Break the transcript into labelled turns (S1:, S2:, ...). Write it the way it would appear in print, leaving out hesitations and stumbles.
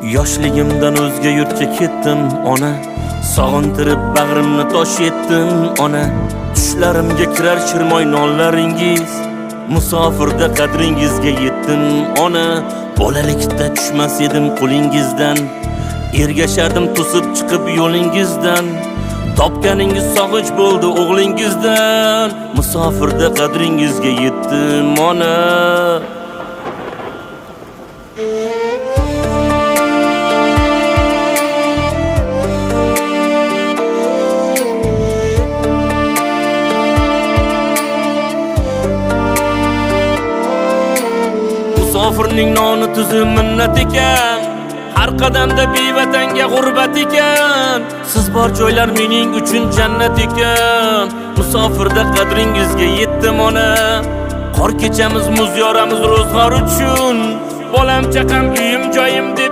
S1: Yoshligimdan o'zga yurtga ketdim ona, sog'intirib bag'rimni tosh etdim ona. Tushlarimga kirar chirmoy nonlaringiz, musofirda qadringizga yetdim ona. Bolalikda tushmas edim qo'lingizdan, ergashardim to'sib chiqib yo'lingizdan. Topganingiz sog'ich bo'ldi o'g'lingizdan, musofirda qadringizga yetdim ona. Musofirning noni tuzi minnat ekan, har qadamda bevatanga g'urbat ekan. Siz bor joylar mening uchun jannat ekan, musofirda qadringizga yetdim ona. Qor kechamiz, muz yoramiz ro'zg'or uchun, bolam chaqam uyim joyim deb